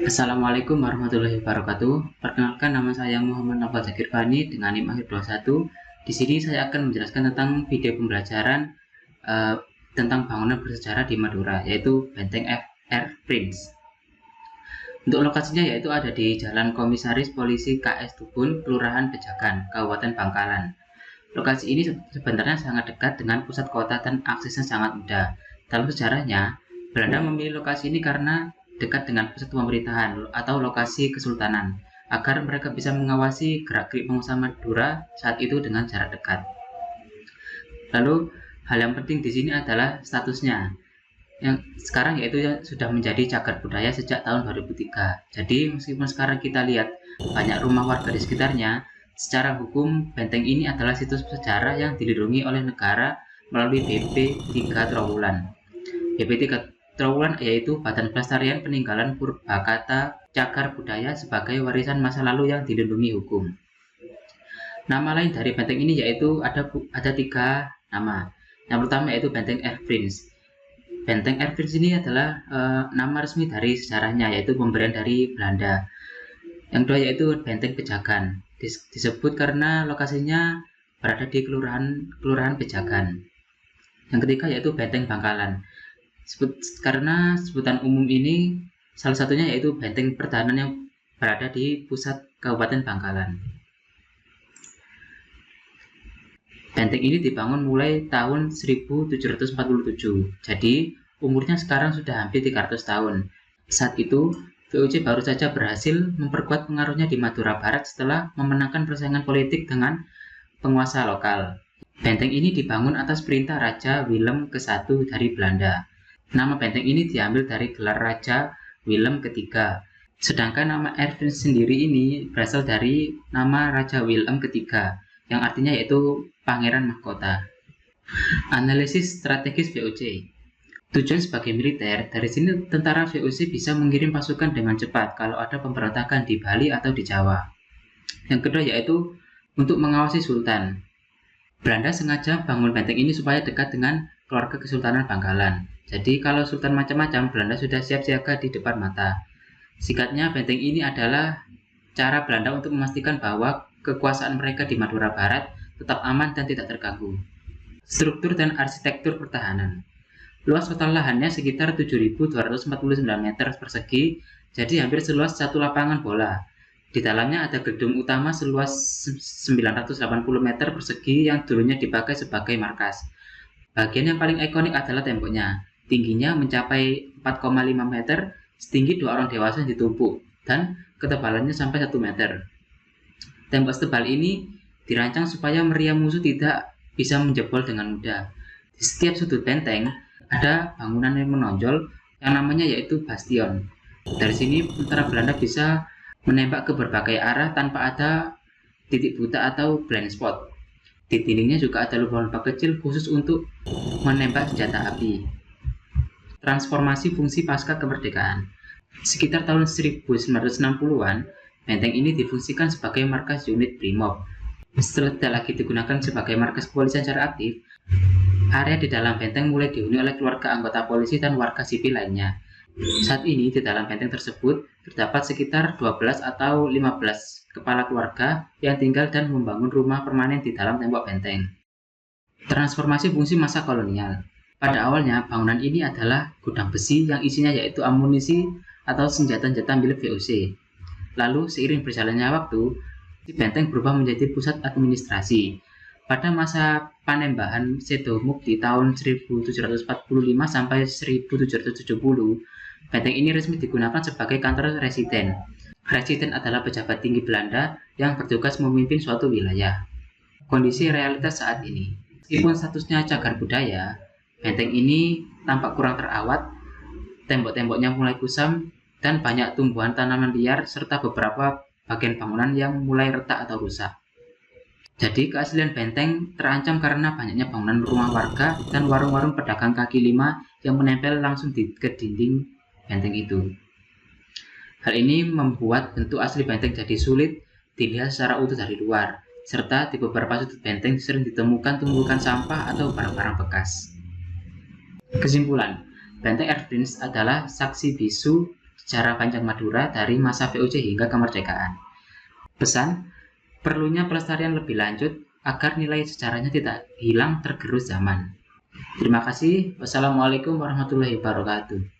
Assalamualaikum warahmatullahi wabarakatuh. Perkenalkan, nama saya Muhammad Nafal Zakir Fani dengan NIM akhir 21. Di sini saya akan menjelaskan tentang video pembelajaran tentang bangunan bersejarah di Madura, yaitu Benteng Air Prince. Untuk lokasinya yaitu ada di Jalan Komisaris Polisi KS Tubun, Kelurahan Bejakan, Kabupaten Bangkalan. Lokasi ini sebenarnya sangat dekat dengan pusat kota dan aksesnya sangat mudah. Dalam sejarahnya, Belanda memilih lokasi ini karena dekat dengan pusat pemerintahan atau lokasi kesultanan, agar mereka bisa mengawasi gerak-gerik pengusaha Madura saat itu dengan jarak dekat. Lalu, hal yang penting di sini adalah statusnya, yang sekarang yaitu sudah menjadi cagar budaya sejak tahun 2003. Jadi meskipun sekarang kita lihat banyak rumah warga di sekitarnya, secara hukum benteng ini adalah situs sejarah yang dilindungi oleh negara melalui BP 3 Trowulan. BP 3 Trowulan yaitu Badan Pelestarian Peninggalan Purbakata Cagar Budaya sebagai warisan masa lalu yang dilindungi hukum. Nama lain dari benteng ini yaitu ada 3 nama. Yang pertama yaitu Benteng Air Prince. Benteng Air Prince ini adalah nama resmi dari sejarahnya, yaitu pemberian dari Belanda. Yang kedua yaitu Benteng Bejakan. Disebut karena lokasinya berada di Kelurahan Bejakan. Yang ketiga yaitu Benteng Bangkalan. Karena sebutan umum ini salah satunya yaitu benteng pertahanan yang berada di pusat Kabupaten Bangkalan. Benteng ini dibangun mulai tahun 1747, jadi umurnya sekarang sudah hampir 300 tahun. Saat itu, VOC baru saja berhasil memperkuat pengaruhnya di Madura Barat setelah memenangkan persaingan politik dengan penguasa lokal. Benteng ini dibangun atas perintah Raja Willem ke-1 dari Belanda. Nama benteng ini diambil dari gelar Raja Willem III. Sedangkan nama Air Prince sendiri ini berasal dari nama Raja Willem III, yang artinya yaitu Pangeran Mahkota. Analisis strategis VOC. Tujuan sebagai militer, dari sini tentara VOC bisa mengirim pasukan dengan cepat kalau ada pemberontakan di Bali atau di Jawa. Yang kedua yaitu untuk mengawasi Sultan. Belanda sengaja bangun benteng ini supaya dekat dengan keluarga Kesultanan Bangkalan. Jadi kalau Sultan macam-macam, Belanda sudah siap siaga di depan mata. Singkatnya, benteng ini adalah cara Belanda untuk memastikan bahwa kekuasaan mereka di Madura Barat tetap aman dan tidak terganggu. Struktur dan arsitektur pertahanan. Luas total lahannya sekitar 7.249 meter persegi, jadi hampir seluas satu lapangan bola. Di dalamnya ada gedung utama seluas 980 meter persegi yang dulunya dipakai sebagai markas. Bagian yang paling ikonik adalah temboknya. Tingginya mencapai 4,5 meter, setinggi 2 orang dewasa ditumpuk, dan ketebalannya sampai 1 meter. Tembok setebal ini dirancang supaya meriam musuh tidak bisa menjebol dengan mudah. Di setiap sudut benteng ada bangunan yang menonjol yang namanya yaitu bastion. Dari sini tentara Belanda bisa menembak ke berbagai arah tanpa ada titik buta atau blind spot. Di dindingnya juga ada lubang-lubang kecil khusus untuk menembak senjata api. Transformasi fungsi pasca kemerdekaan. Sekitar tahun 1960-an, benteng ini difungsikan sebagai markas unit Brimob. Setelah tidak lagi digunakan sebagai markas kepolisian secara aktif, area di dalam benteng mulai dihuni oleh keluarga anggota polisi dan warga sipil lainnya. Saat ini di dalam benteng tersebut terdapat sekitar 12 atau 15 kepala keluarga yang tinggal dan membangun rumah permanen di dalam tembok benteng. Transformasi fungsi masa kolonial. Pada awalnya bangunan ini adalah gudang besi yang isinya yaitu amunisi atau senjata-senjata milik VOC. Lalu seiring berjalannya waktu, benteng berubah menjadi pusat administrasi. Pada masa Panembahan Sedomuk di tahun 1745 sampai 1770, benteng ini resmi digunakan sebagai kantor residen. Residen adalah pejabat tinggi Belanda yang bertugas memimpin suatu wilayah. Kondisi realitas saat ini. Meskipun statusnya cagar budaya, benteng ini tampak kurang terawat, tembok-temboknya mulai kusam, dan banyak tumbuhan tanaman liar serta beberapa bagian bangunan yang mulai retak atau rusak. Jadi keaslian benteng terancam karena banyaknya bangunan rumah warga dan warung-warung pedagang kaki lima yang menempel langsung ke dinding benteng itu. Hal ini membuat bentuk asli benteng jadi sulit dilihat secara utuh dari luar, serta di beberapa sudut benteng sering ditemukan tumpukan sampah atau barang-barang bekas. Kesimpulan, Benteng Air Prince adalah saksi bisu sejarah panjang Madura dari masa VOC hingga kemerdekaan. Pesan, perlunya pelestarian lebih lanjut agar nilai sejarahnya tidak hilang tergerus zaman. Terima kasih. Wassalamualaikum warahmatullahi wabarakatuh.